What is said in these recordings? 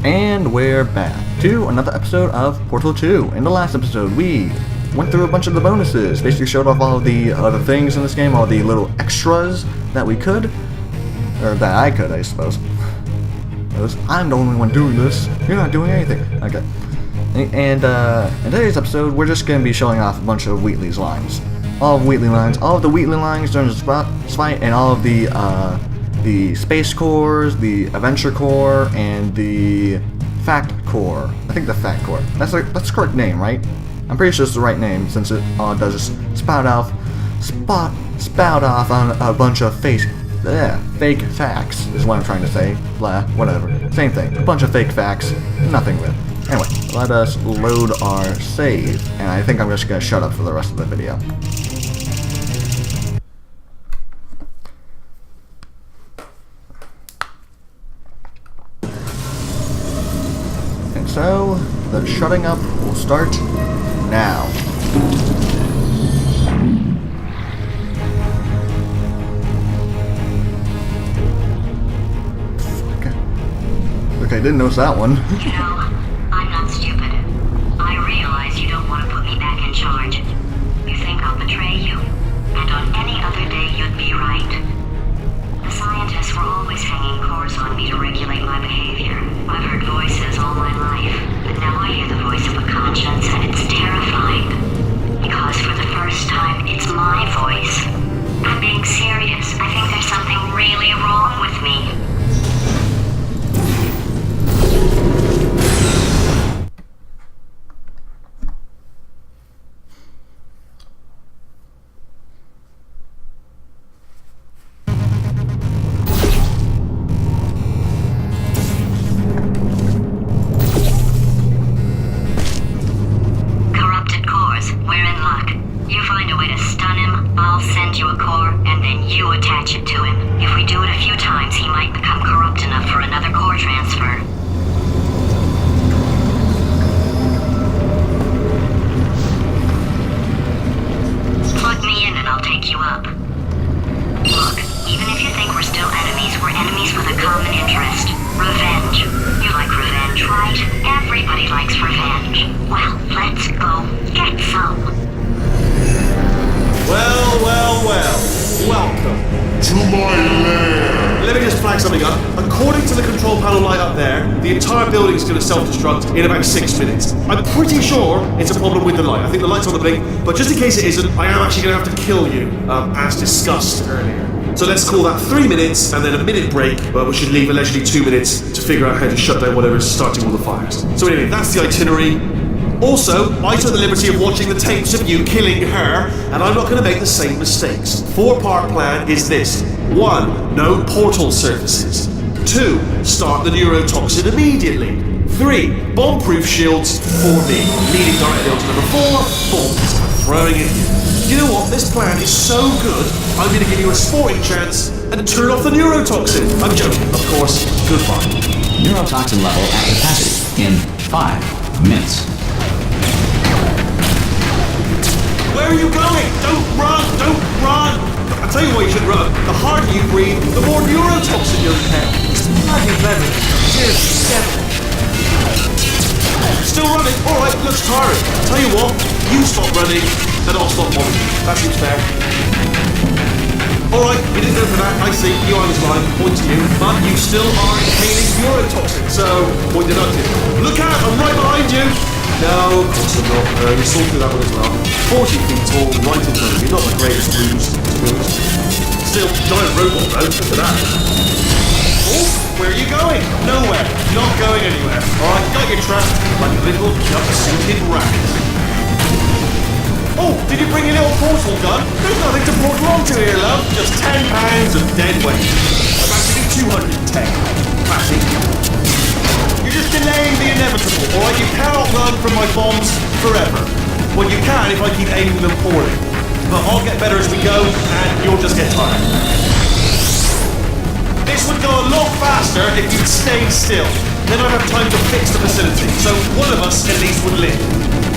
And we're back to another episode of Portal 2. In the last episode, we went through a bunch of the bonuses, basically showed off all of the other things in this game, all the little extras that we could, or that I could, I suppose. Because I'm the only one doing this. You're not doing anything. Okay. And in today's episode, we're just going to be showing off a bunch of Wheatley's lines. All of Wheatley lines, all of the Wheatley lines during this fight, and all of the Space Cores, the Adventure Core, and the Fact Core. I think the Fact Core. That's the correct name, right? I'm pretty sure it's the right name, since it does just spout off on a bunch of fake facts, is what I'm trying to say. Blah, whatever. Same thing. A bunch of fake facts, nothing real. Anyway, let us load our save, and I think I'm just going to shut up for the rest of the video. And so, the shutting up will start now. Okay, didn't notice that one. You know, I'm not stupid. I realize you don't want to put me back in charge. You think I'll betray you, and on any other day you'd be right. The scientists were always hanging cores on me to regulate my behavior. I've heard voices all my life, but now I hear the voice of a conscience, and it's terrifying. Because for the first time, it's my voice. I'm being serious. I think there's something really wrong with me. In about 6 minutes. I'm pretty sure it's a problem with the light. I think the light's on the blink, but just in case it isn't, I am actually going to have to kill you, as discussed earlier. So let's call that 3 minutes, and then a minute break, but we should leave allegedly 2 minutes to figure out how to shut down whatever's starting all the fires. So anyway, that's the itinerary. Also, I took the liberty of watching the tapes of you killing her, and I'm not going to make the same mistakes. 4-part plan is this. 1. No portal surfaces. 2. Start the neurotoxin immediately. 3. Bomb-proof shields for me. Leading directly on to number 4, bombs. I'm throwing it in. You know what? This plan is so good, I'm going to give you a sporting chance and turn off the neurotoxin. I'm joking, of course. Goodbye. Neurotoxin level at capacity in 5 minutes. Where are you going? Don't run! Don't run! I'll tell you why you should run. The harder you breathe, the more neurotoxin you'll inhale. It's bloody clever. Seriously, still running? Alright, looks tiring. Tell you what, you stop running, and I'll stop bombing. That seems fair. Alright, you didn't go for that. I see. You are lying. Point to you. But you still are inhaling neurotoxin, so point deducted. Look out, I'm right behind you! No, of course I'm not. You saw through that one as well. 40 feet tall, right in front of you. Not the greatest ruse, to be honest. Still, giant robot though, look at that. Oh, where are you going? Nowhere. Not going anywhere. Alright, got your trap like a little jump-suited rat. Oh, did you bring your little portal gun? There's nothing to portal onto here, love. Just 10 pounds of dead weight. I'm actually 210. Classic. You're just delaying the inevitable, alright? You cannot run from my bombs forever. Well, you can if I keep aiming them poorly. But I'll get better as we go, and you'll just get tired. This would go a lot faster if you'd stayed still. Then I'd have time to fix the facility, so one of us at least would live.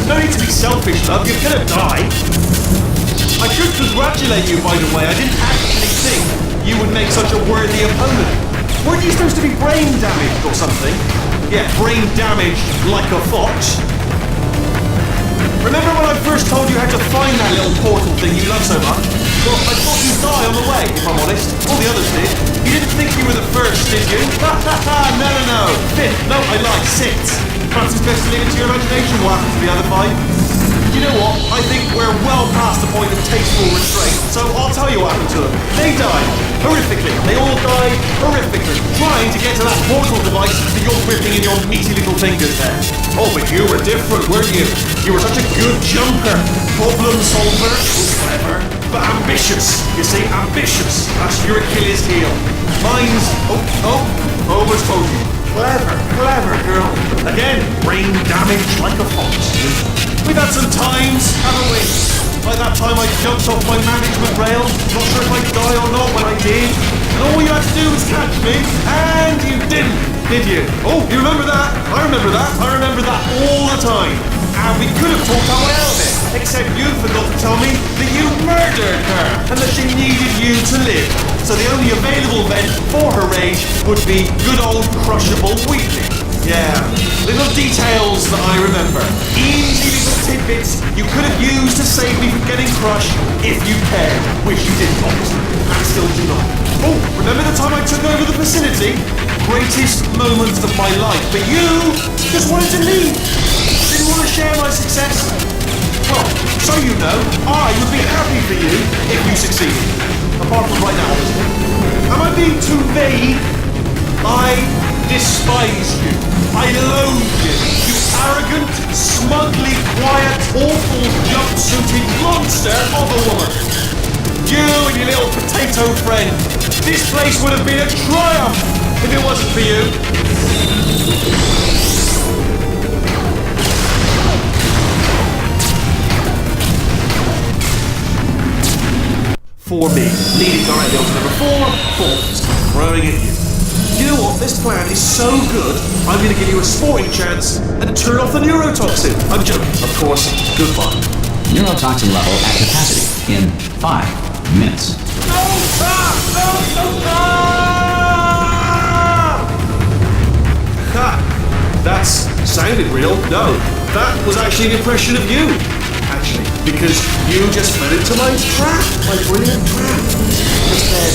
No need to be selfish, love, you're gonna die. I should congratulate you, by the way. I didn't actually think you would make such a worthy opponent. Weren't you supposed to be brain damaged or something? Yeah, brain damaged like a fox. Remember when I first told you how to find that little portal thing you love so much? Well, I thought you'd die on the way, if I'm honest. All the others did. You didn't think you were the first, did you? No. Fifth. No, I lied. Sixth. Perhaps it's best to leave it to your imagination what happened to the other five. You know what? I think we're well past the point of tasteful restraint, so I'll tell you what happened to them. They died. Horrifically. They all died horrifically, trying to get to that portal device that you're gripping in your meaty little fingers there. Oh, but you were different, weren't you? You were such a good jumper. Problem solver. Clever. But ambitious. You see, ambitious. That's your Achilles heel. Mine's... almost told you. Clever girl. Again, brain damaged like a fox. We've had some times, haven't we? Like that time I jumped off my management rail, not sure if I'd die or not when I did. And all you had to do was catch me, and you didn't, did you? Oh, you remember that? I remember that all the time. And we could have talked our way out of it, except you forgot to tell me that you murdered her, and that she needed you to live. So the only available vent for her rage would be good old crushable Wheatley. Yeah, little details that I remember. Easy little tidbits you could have used to save me from getting crushed if you cared, which you didn't, obviously, and still do not. Oh, remember the time I took over the facility? Greatest moment of my life, but you just wanted to leave. Didn't want to share my success. Well, so you know, I would be happy for you if you succeeded. Apart from right now, obviously. Am I being too vague? I despise you. I loathe you. You arrogant, smugly quiet, awful, jumpsuited monster of a woman. You and your little potato friend. This place would have been a triumph if it wasn't for you. For me, leading directly on to number 4, balls, throwing at you. You know what? This plan is so good, I'm going to give you a sporting chance and turn off the neurotoxin. I'm joking, of course. Goodbye. Neurotoxin level at capacity in 5 minutes. No! Ha! That sounded real. No, that was actually an impression of you. Actually, because you just fell into my trap, my brilliant trap. Instead,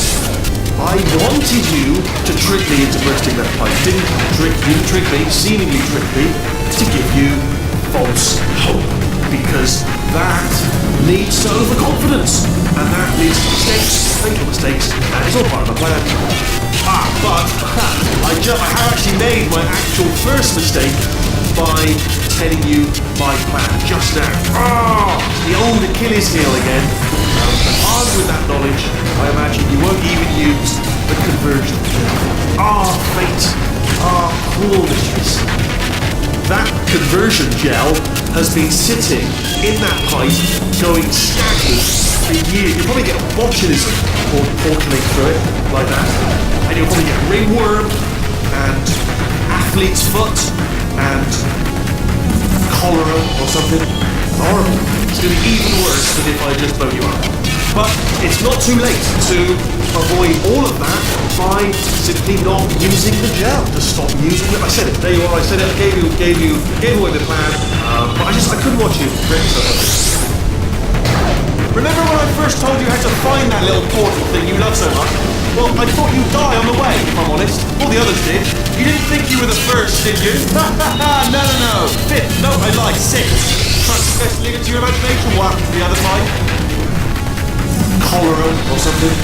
I wanted you to trick me into bursting that pipe. Didn't trick me, seemingly trick me, to give you false hope. Because that leads to overconfidence, and that leads to mistakes, fatal mistakes, and it's all part of the plan. But I have actually made my actual first mistake by telling you my plan just now. The old Achilles heel again. And armed with that knowledge, I imagine you won't even use the conversion. Fate. Cruel mistress. That conversion gel has been sitting in that pipe, going stagnant for years. You'll probably get botulism or portaling through it, like that. And you'll probably get ringworm, and athlete's foot, and cholera or something. Horrible. It's going to be even worse than if I just blow you up. But it's not too late to avoid all of that by simply not using the gel. Just stop using it. I said it. There you are. I said it. I gave away the plan. But I couldn't watch you rip so much. Remember when I first told you how to find that little portal thing you love so much? Well, I thought you'd die on the way, if I'm honest. All the others did. You didn't think you were the first, did you? No. Fifth. No, I lied. Sixth. Perhaps it's best to leave it to your imagination what happened to the other five. Cholera or something.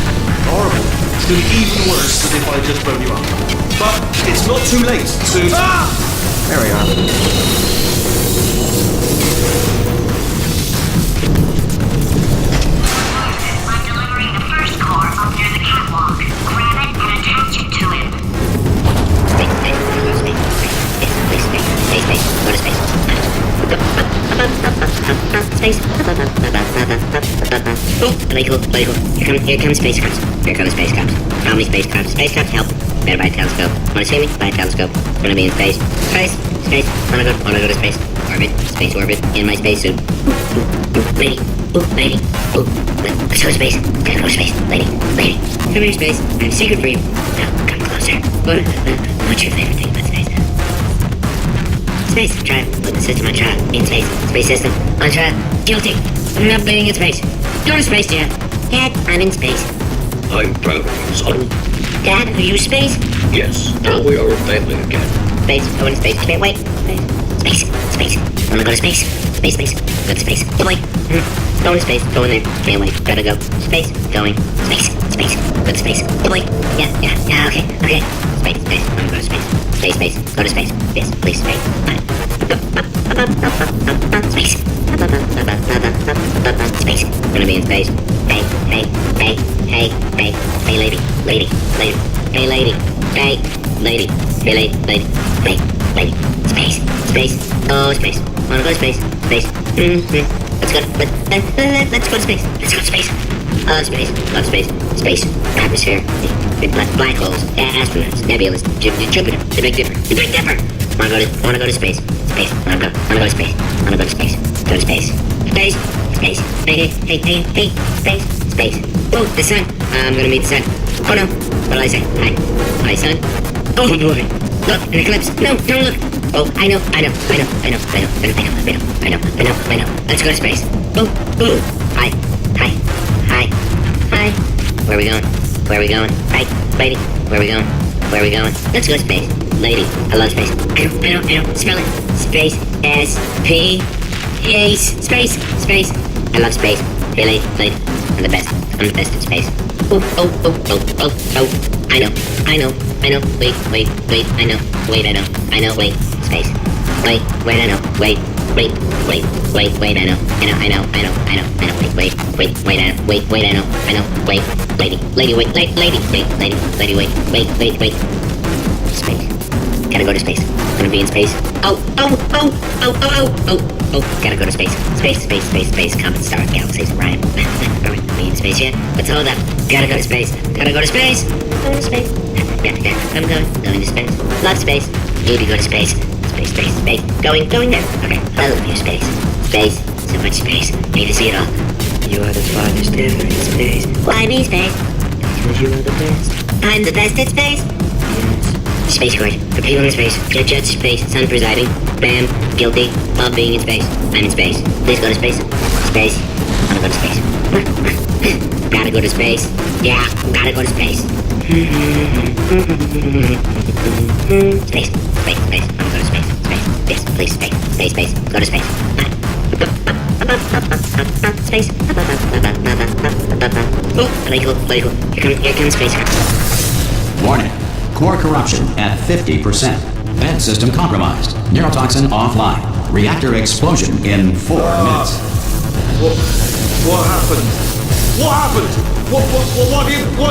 Horrible. It's going to be even worse than if I just blow you up. But it's not too late to... There we are. I'm delivering the first core up near the catwalk. Grab it and attach it to him. Play cool. Here comes spacecrafts. How many spacecrafts? Spacecrafts, help. Better buy a telescope. Wanna see me? Buy a telescope. Wanna be in space. Space. Wanna go to space. Space orbit. In my spacesuit. Lady. Let's go to space. Gotta go to space. Lady. Come here, space. I have a secret for you. No, come closer. What's your favorite thing about space? Space. Trial. Put the system on trial. Be in space. Space system. On trial. Guilty. Not being in space. Go to space, Dad. Dad, I'm in space. I'm proud of you, son. Dad, are you space? Yes, now we are a family again. Space. Going to space. Wait. Space. Space. Wanna go to space? Space. Go to space. Wait. Going to space. Going there. Can't wait. Gotta go. Space. Going. Space. Go to space. Wait. Yeah. Okay. Space. Wanna go to space. Space. Go to space. Yes, please. Space. Space. Gonna be in space. Hey, lady. Hey, lady. Space. Oh, space. Wanna go to space. Let's go. Let's go to space. Space. Atmosphere. Black holes. Astronauts. Nebulas. Jupiter. The Big Dipper. Wanna go to space. Wanna go to space. Go to space. Space. Hey. Space. Oh, the sun. I'm gonna meet the sun. Oh no. What did I say? Hi, sun. Oh boy. Look, an eclipse. No, don't look. Oh, I know. Let's go to space. Oh. Hi. Where are we going? Hi, lady. Where are we going? Let's go to space. Lady, I love space. I know. Spell it. Space. S-P-A-C-E. Space. I love space. Hey, lady. I'm the best in space. Oh. I know. Wait, I know. Wait, I know. Wait, space. Wait, I know. Wait, I know. Wait, I know. Wait, lady, wait. Space. Gotta go to space. Gonna be in space. Oh. Gotta go to space. Space. Comet star galaxies. Ryan. Alright, be in space yet? Let's hold up. Gotta go to space. Going to space. I'm going to space. Love space. Maybe go to space. Space. Going there. Okay. I love you, space. So much space. Need to see it all. You are the farthest ever in space. Why me, space? Because you are the best. I'm the best at space. Yes. Space court. For people in space. Judge space. Sun presiding. Bam. Guilty. Love being in space. I'm in space. Please go to space. Space. Wanna go to space. Gotta go to space. Yeah, gotta go to space. Space. Wanna go to space. Yes, please, space. Go to space. Space. Oh, very cool. Here comes space. Warning. Core corruption at 50%. Vent system compromised. Neurotoxin offline. Reactor explosion in 4 minutes. What happened? What have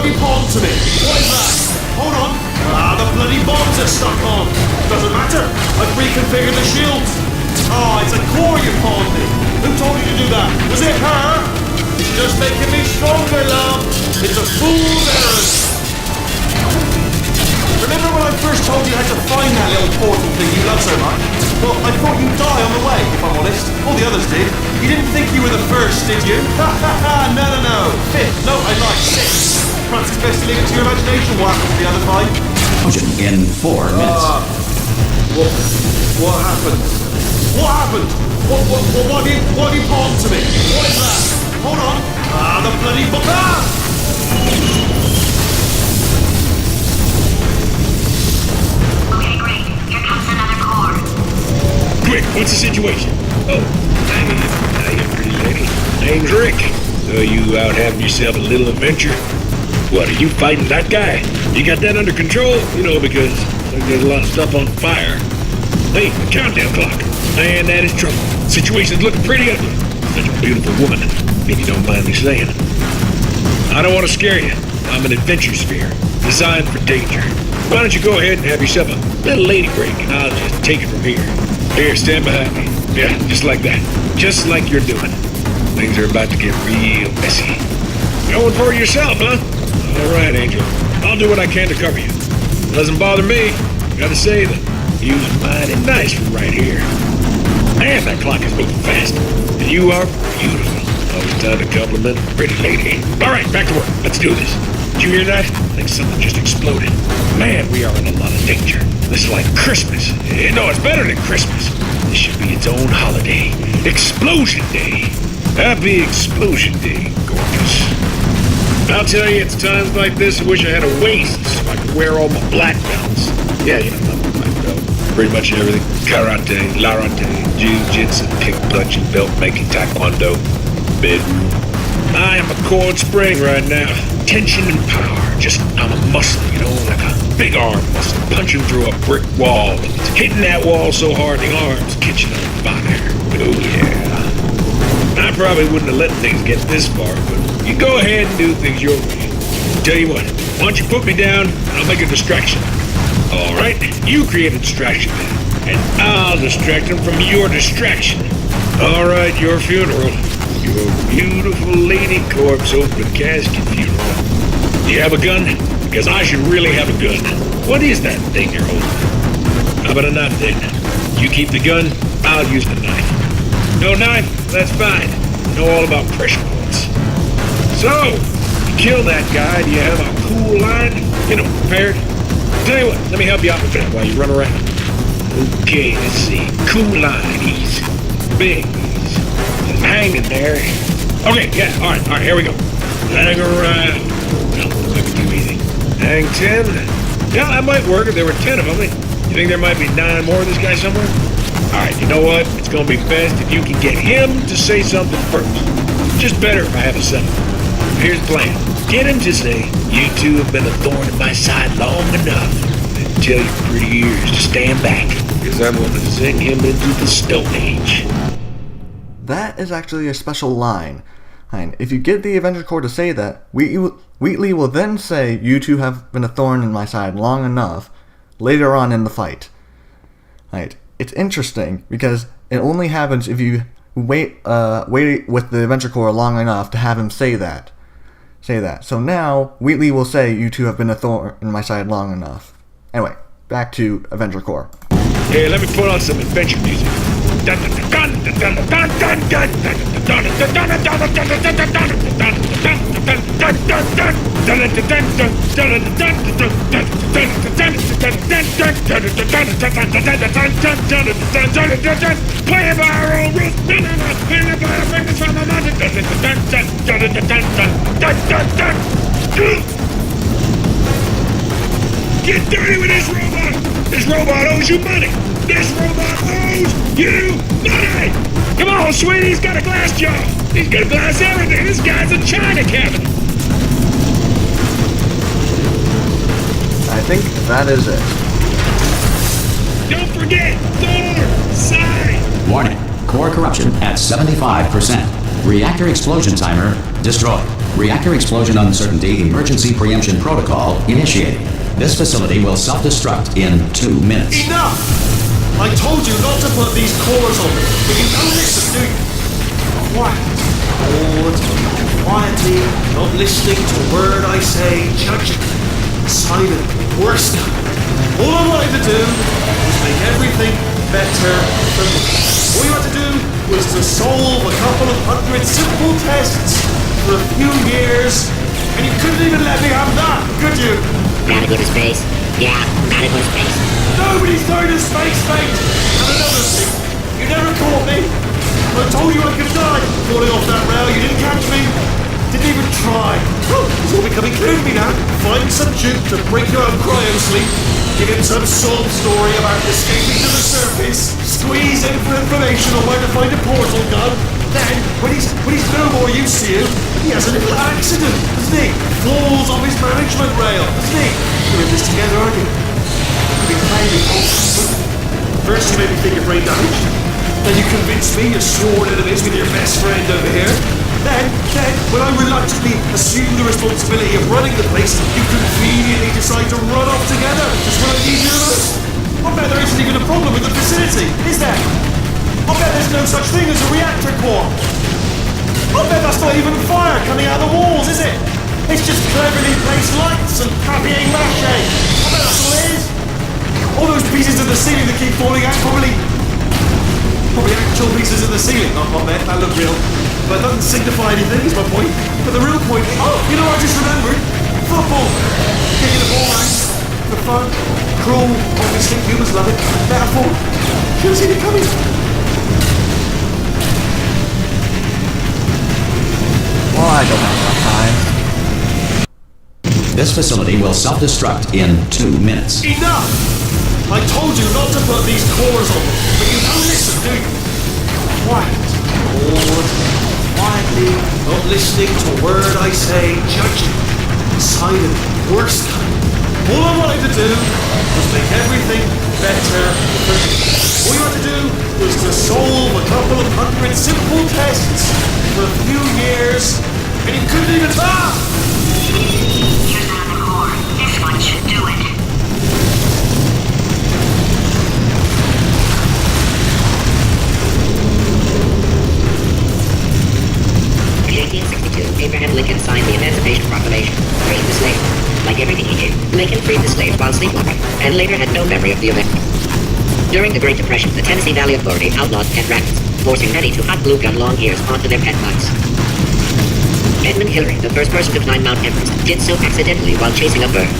you pawned to me? What is that? Hold on. The bloody bombs are stuck on. Doesn't matter. I've reconfigured the shields. It's a core you pawned me. Who told you to do that? Was it her? It's just making me stronger, love. It's a fool's errand. Remember when I first told you how to find that little portal thing you love so much? Well, I thought you'd die on the way, if I'm honest. All the others did. You didn't think you were the first, did you? No. Fifth. No, I lied. Sixth. Perhaps it's best to leave it to your imagination what happened to the other 5. Explosion in 4 minutes. What happened? What happened? What have you pawned to me? What is that? Hold on. The bloody book. Okay, great. Here comes another core. Quick, what's the situation? Oh, how you pretty lady? Name's Rick. So you out having yourself a little adventure? What, are you fighting that guy? You got that under control? Because there's a lot of stuff on fire. Hey, the countdown clock. Man, that is trouble. Situation's looking pretty ugly. Such a beautiful woman, if you don't mind me saying. I don't want to scare you. I'm an adventure sphere, designed for danger. Why don't you go ahead and have yourself a little lady break, and I'll just take it from here. Here, stand behind me. Yeah, just like that. Just like you're doing. Things are about to get real messy. Going for it yourself, huh? All right, Angel. I'll do what I can to cover you. Doesn't bother me. Gotta say that you was mighty nice from right here. Man, that clock is moving fast. And you are beautiful. Always time to compliment a pretty lady. All right, back to work. Let's do this. Did you hear that? I think something just exploded. Man, we are in a lot of danger. This is like Christmas. No, it's better than Christmas. This should be its own holiday. Explosion Day. Happy Explosion Day, gorgeous. I'll tell you, it's times like this I wish I had a waist so I could wear all my black belts. Yeah, you know, my black belt. Pretty much everything. Karate, larate, jiu-jitsu, kick-punching, belt-making, taekwondo, bedroom. I am a coiled spring right now. Tension and power. I'm a muscle, you know, like a big arm muscle punching through a brick wall. And it's hitting that wall so hard the arm's catching on fire. Oh, yeah. I probably wouldn't have let things get this far, but you go ahead and do things your way. Tell you what, why don't you put me down and I'll make a distraction. All right, you create a distraction then, and I'll distract him from your distraction. All right, your funeral. Your beautiful lady corpse open casket funeral. Do you have a gun? Because I should really have a gun. What is that thing you're holding? How about a knife then? You keep the gun, I'll use the knife. No knife? That's fine. I know all about pressure points. So, you kill that guy, do you have a cool line? You know, prepared? Tell you what, let me help you out with that while you run around. Okay, let's see. Cool line, easy. Big, easy. Hanging there. Okay, yeah, alright, here we go. Hang around. No, that might be too easy. Hang 10. Yeah, that might work if there were 10 of them. You think there might be 9 more of this guy somewhere? Alright, you know what? It's gonna be best if you can get him to say something first. Just better if I have a setup. Here's the plan. Get him to say, you two have been a thorn in my side long enough. Then tell your pretty ears to stand back, because I'm going to sing him into the Stone Age. That is actually a special line. And if you get the Avenger Corps to say that, Wheatley will then say, you two have been a thorn in my side long enough, later on in the fight. Right. It's interesting, because it only happens if you wait with the Avenger Corps long enough to have him say that. So now, Wheatley will say, you two have been a thorn in my side long enough. Anyway, back to Avenger Corps. Hey, let me put on some adventure music. Play by our own rules. Get dirty with this robot! This robot owes you money! This robot owes you money! Come on, sweetie, he's got a glass jaw! He's gonna glass everything! This guy's a China cabinet! I think that is it. Don't forget, Thor! Sign! Warning. Core corruption at 75%. Reactor explosion timer destroyed. Reactor explosion uncertainty emergency preemption protocol initiated. This facility will self-destruct in 2 minutes. Enough! I told you not to put these cores on me, but you don't listen, do you? Quiet. All the time. Quietly, not listening to a word I say, judging. Silent. Worse now. All I wanted to do was make everything better for me. All you had to do was to solve a couple of 100 simple tests for a few years, and you couldn't even let me have that, could you? Gotta go to space. Yeah, gotta go to space. Nobody's going to space, mate! And another thing, you never caught me. I told you I could die falling off that rail. You didn't catch me. Didn't even try. Oh, it's all becoming clear to me now. Find some juke to break you out of cryo-sleep. Give him some sob story about escaping to the surface. Squeeze in for information on where to find a portal gun. Then, when he's no more use to you, he has a little accident, doesn't he? Falls off his management rail, doesn't he? We're in this together, aren't you? You've been playing me. First you made me think you're brain damaged. Then you convinced me you're sworn enemies with your best friend over here. Then, when I reluctantly assumed the responsibility of running the place, you conveniently decide to run off together just when I need you the most. I bet there isn't even a problem with the facility, is there? I bet there's no such thing as a reactor core. I bet that's not even fire coming out of the walls, is it? It's just cleverly placed lights and papier-mâché. I bet that's all it is. All those pieces of the ceiling that keep falling out, probably actual pieces of the ceiling. I bet that look real. But it doesn't signify anything, is my point. But the real point, you know, I just remembered. Football! Kicking the ball around. For fun. Cruel. Obviously, humans love it. Metaphor. Should have seen it coming. Well, I don't have enough time. This facility will self-destruct in 2 minutes. Enough! I told you not to put these cores on, but you don't listen, do you? Quiet. Bored. Quietly. Not listening to a word I say. Judging. Silent. Worst kind. All I wanted to do was make everything better for you. All you had to do was to solve a couple of 100 simple tests for a few years, and you couldn't even... Ah! Here's another core. This one should do it. In 1862, Abraham Lincoln signed the Emancipation Proclamation, freeing the slaves. Like everything he did, Lincoln freed the slaves while sleepwalking, and later had no memory of the event. During the Great Depression, the Tennessee Valley Authority outlawed pet rabbits, forcing many to hot glue gun long ears onto their pet mice. Edmund Hillary, the first person to climb Mount Everest, did so accidentally while chasing a bird.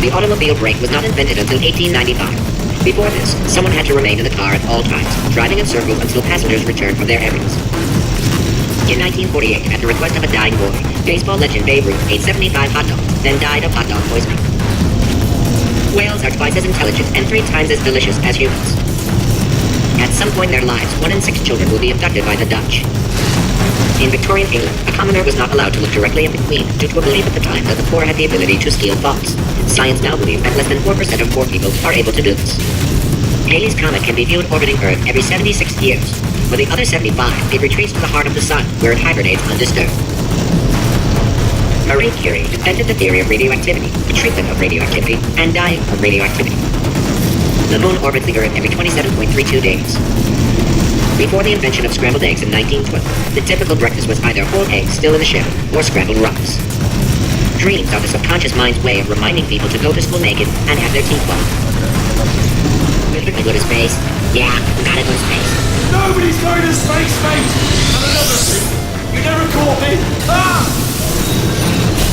The automobile brake was not invented until 1895. Before this, someone had to remain in the car at all times, driving in circles until passengers returned from their errands. In 1948, at the request of a dying boy, baseball legend Babe Ruth ate 75 hot dogs, then died of hot dog poisoning. Whales are twice as intelligent and 3 times as delicious as humans. At some point in their lives, 1 in 6 children will be abducted by the Dutch. In Victorian England, a commoner was not allowed to look directly at the Queen due to a belief at the time that the poor had the ability to steal thoughts. Science now believes that less than 4% of poor people are able to do this. Halley's Comet can be viewed orbiting Earth every 76 years. For the other 75, it retreats to the heart of the sun, where it hibernates undisturbed. Marie Curie invented the theory of radioactivity, the treatment of radioactivity, and dying of radioactivity. The moon orbits the Earth every 27.32 days. Before the invention of scrambled eggs in 1912, the typical breakfast was either whole eggs still in the shell or scrambled rocks. Dreams are the subconscious mind's way of reminding people to go to school naked and have their teeth blown. Will you go to space? Yeah, gotta go to space. Nobody's going to space, mate! And another thing, you never caught me! Ah!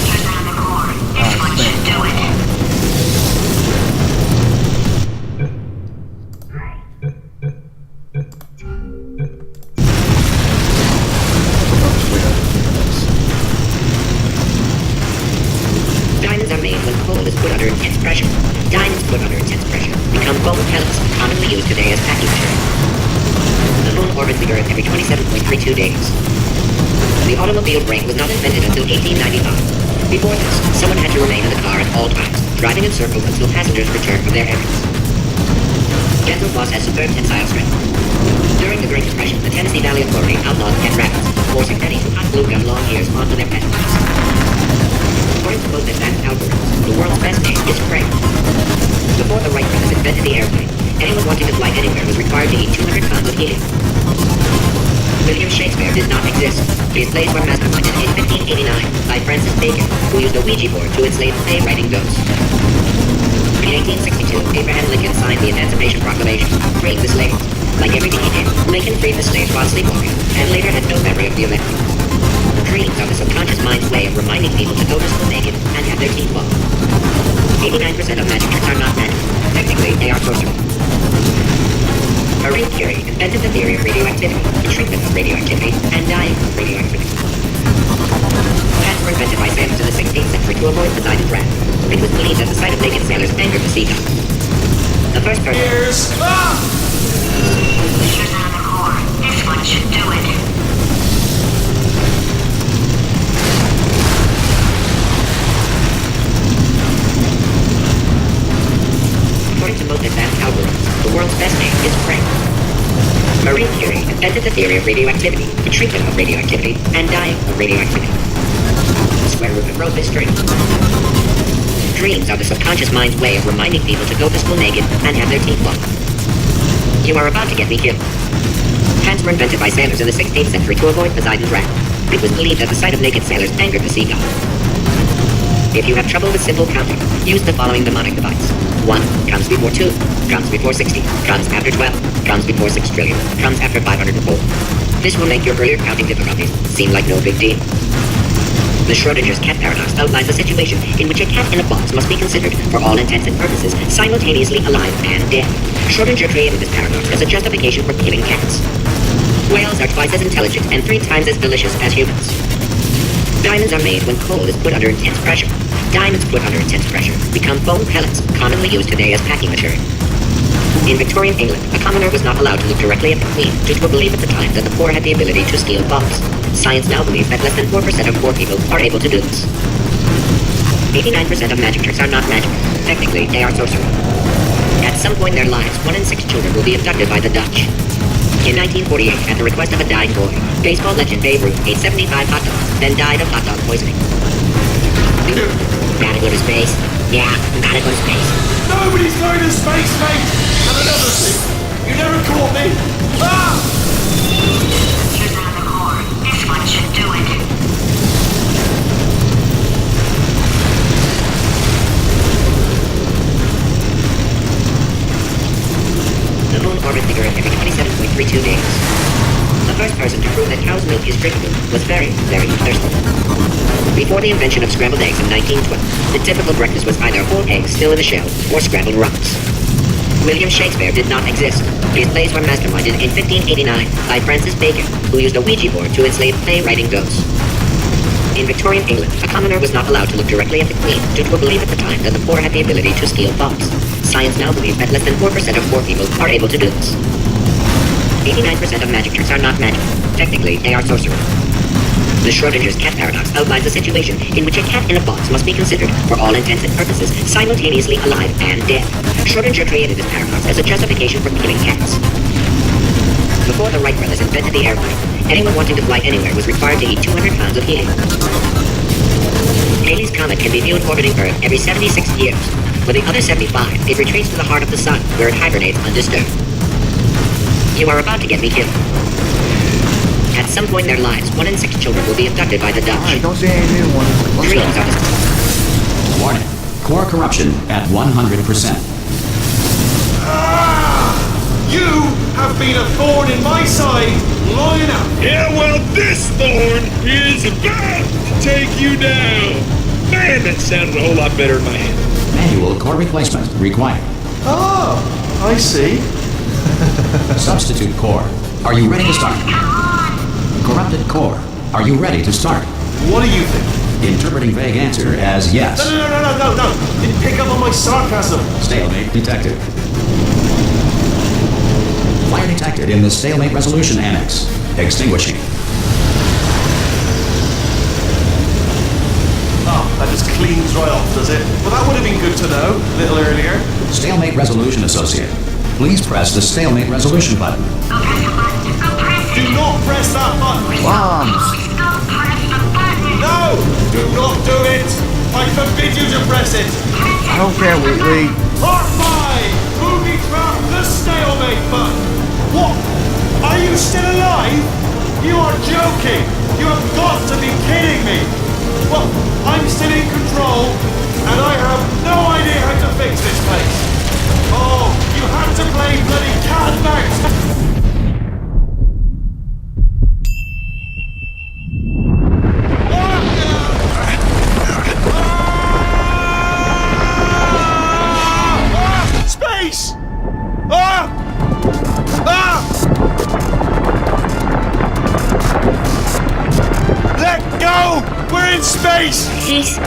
Here's another core. This one should do it. Diamonds are made when coal is put under intense pressure. Diamonds put under intense pressure become gold pellets, commonly used today as packing material. The moon orbits the Earth every 27.32 days. The automobile brake was not invented until 1895. Before this, someone had to remain in the car at all times, driving in circles until passengers returned from their errands. Dental floss has superb tensile strength. During the Great Depression, the Tennessee Valley Authority outlawed pet rabbits, forcing many to hot glue gun long ears onto their pet mice. According to most advanced algorithms, the world's best name is Frank. Before the Wright brothers invented the airplane, anyone wanting to fly anywhere was required to eat 200 pounds of helium. William Shakespeare did not exist. His plays were masterminded in 1589 by Francis Bacon, who used a Ouija board to enslave play-writing ghosts. In 1862, Abraham Lincoln signed the Emancipation Proclamation, freeing the slaves. Like everything he did, Lincoln freed the slaves while sleepwalking, and later had no memory of the event. Dreams are the subconscious mind's way of reminding people to go to school naked and have their teeth blown. 89% of magic tricks are not magic. Technically, they are sorcery. Marie Curie invented the theory of radioactivity, the treatment of radioactivity, and dying of radioactivity. Hats were invented by sailors in the 16th century to avoid the Poseidon's wrath. It was believed that the sight of naked sailors angered the sea gods. The first person... Here's... Ah! Here's another core. This one should do it. According to most advanced algorithms, the world's best name is Frank. Marie Curie invented the theory of radioactivity, the treatment of radioactivity, and dying of radioactivity. The square root of growth is straight. Dreams are the subconscious mind's way of reminding people to go to school naked and have their teeth blown. You are about to get me killed. Hats were invented by sailors in the 16th century to avoid Poseidon's wrath. It was believed that the sight of naked sailors angered the sea god. If you have trouble with simple counting, use the following mnemonic device. 1 comes before 2, comes before 60, comes after 12, comes before 6 trillion, comes after 504. This will make your earlier counting difficulties seem like no big deal. The Schrodinger's cat paradox outlines a situation in which a cat in a box must be considered, for all intents and purposes, simultaneously alive and dead. Schrodinger created this paradox as a justification for killing cats. Whales are twice as intelligent and 3 times as delicious as humans. Diamonds are made when coal is put under intense pressure. Diamonds put under intense pressure become foam pellets, commonly used today as packing material. In Victorian England, a commoner was not allowed to look directly at the Queen due to a belief at the time that the poor had the ability to steal bombs. Science now believes that less than 4% of poor people are able to do this. 89% of magic tricks are not magic. Technically, they are sorcery. At some point in their lives, 1 in 6 children will be abducted by the Dutch. In 1948, at the request of a dying boy, baseball legend Babe Ruth ate 75 hot dogs, then died of hot dog poisoning. Gotta go to space? Yeah, gotta go to space. Nobody's going to space, mate! And another thing, you never caught me! Ah! Here's another core. This one should do it. The moon orbit figure every 27.32 days. The first person to prove that cow's milk is drinkable was very, very thirsty. Before the invention of scrambled eggs in 1912, the typical breakfast was either whole eggs still in the shell or scrambled rocks. William Shakespeare did not exist. His plays were masterminded in 1589 by Francis Bacon, who used a Ouija board to enslave playwriting ghosts. In Victorian England, a commoner was not allowed to look directly at the Queen due to a belief at the time that the poor had the ability to steal bombs. Science now believes that less than 4% of poor people are able to do this. 89% of magic tricks are not magic. Technically, they are sorcery. The Schrodinger's cat paradox outlines a situation in which a cat in a box must be considered, for all intents and purposes, simultaneously alive and dead. Schrodinger created this paradox as a justification for killing cats. Before the Wright brothers invented the airplane, anyone wanting to fly anywhere was required to eat 200 pounds of helium. Halley's Comet can be viewed orbiting Earth every 76 years. For the other 75, it retreats to the heart of the sun, where it hibernates undisturbed. You are about to get me killed. At some point in their lives, 1 in 6 children will be abducted by the Dutch. Alright, don't see any new ones. Let's Dreams go. are Warning. Core corruption at 100%. Ah! You have been a thorn in my side long enough. Yeah, well, this thorn is about to take you down. Man, that sounded a whole lot better in my head. Manual core replacement required. Oh, I see. Substitute core. Are you ready to start? Corrupted core. Are you ready to start? What do you think? Interpreting vague answer as yes. No. Didn't pick up on my sarcasm. Stalemate detected. Fire detected in the stalemate resolution annex. Extinguishing. Oh, that just cleans right off, does it? Well, that would have been good to know a little earlier. Stalemate resolution associate. Please press the stalemate resolution button. Go press the button. Go press Do it. not press that button. Bombs! Go press the button. No! Do not do it! I forbid you to press it! I don't care, Wheatley. Part 5! Moving from the stalemate button! What? Are you still alive? You are joking! You have got to be kidding me! Well, I'm still in control, and I have no idea how to fix this place. Oh, you have to play bloody cat and mouse! Space! Let go! We're in space! Space.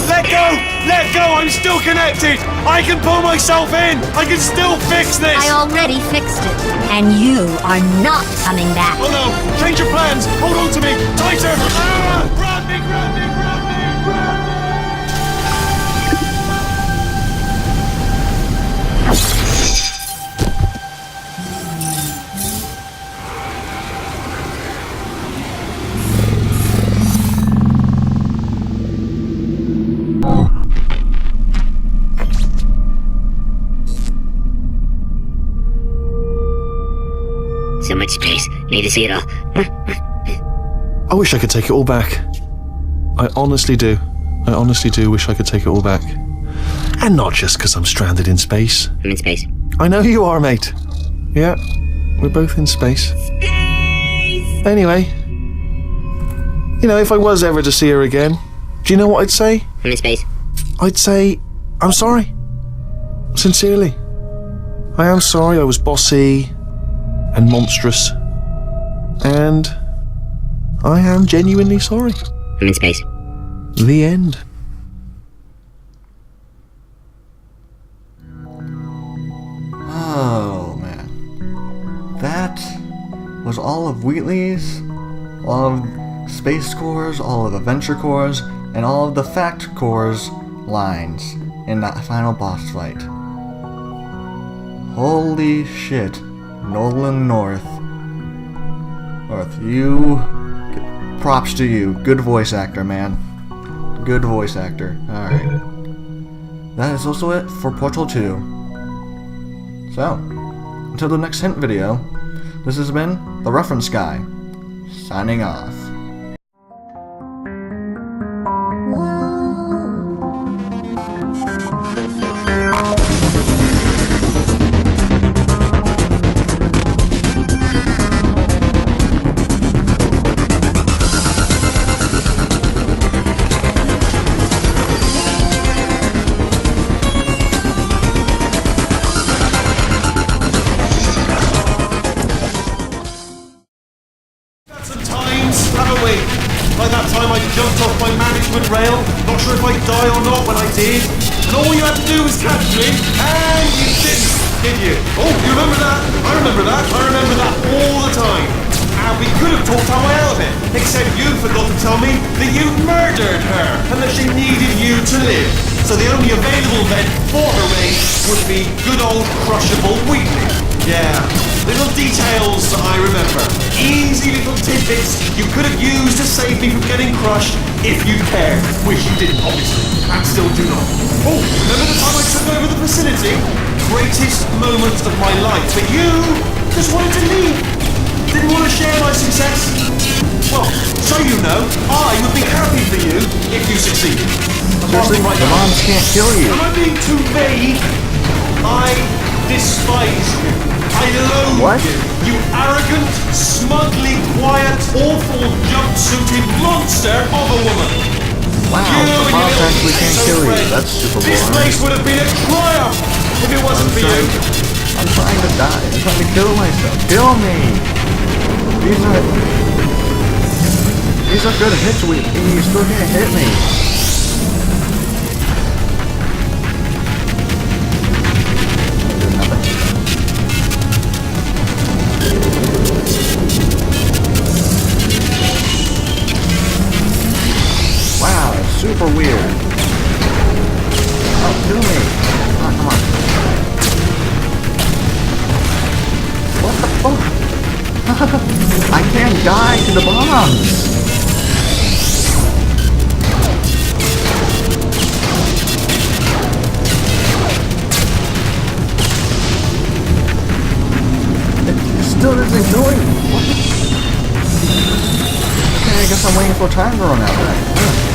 Let go! Let go! I'm still connected! I can pull myself in! I can still fix this! I already fixed it, and you are not coming back. Oh no! Change your plans! Hold on to me! Tighter! Grab me! Grab me! Grab me! Grab me! So much space. Need to see it all. I wish I could take it all back. I honestly do. I honestly do wish I could take it all back. And not just because I'm stranded in space. I'm in space. I know you are, mate. Yeah, we're both in space. Anyway, You know, if I was ever to see her again, do you know what I'd say? I'm in space. I'd say, I'm sorry. Sincerely. I am sorry I was bossy and monstrous. And I am genuinely sorry. I'm in space. The end. Oh, man. That was all of Wheatley's, all of Space Core's, all of Adventure Core's, and all of the Fact Core's lines in that final boss fight. Holy shit. Nolan North. Props to you. Good voice actor, man. Good voice actor. Alright. That is also it for Portal 2. So, until the next hint video, this has been The Reference Guy, signing off. By that time I jumped off my management rail, not sure if I'd die or not when I did, and all you had to do was catch me, and you didn't, did you? Oh, you remember that? I remember that all the time. And we could have talked our way out of it, except you forgot to tell me that you murdered her, and that she needed you to live. So the only available vent for her rage would be good old crushable Wheatley. Yeah, little details I remember. Easy little tidbits you could have used to save me from getting crushed if you cared. Which you didn't, obviously, and still do not. Oh, remember the time I took over the facility? Greatest moment of my life. But you just wanted to leave. Didn't want to share my success. Well, so you know, I would be happy for you if you succeeded. Seriously, Right the now. moms can't kill you. Am I being too vague? I despise you. I loathe What? you. You arrogant, smugly quiet, awful, jumpsuited monster of a woman. Wow, You the and moms your actually can't little kill you. friend. That's super This boring. place would have been a triumph if it wasn't for you. I'm trying to die. I'm trying to kill myself. Kill me! These are good hits, and you still can't hit me. Wow, it's super weird. Oh, kill me. Come on. What the fuck? I can't die to the bombs. It still isn't doing. What? Okay, I guess I'm waiting for time to run out.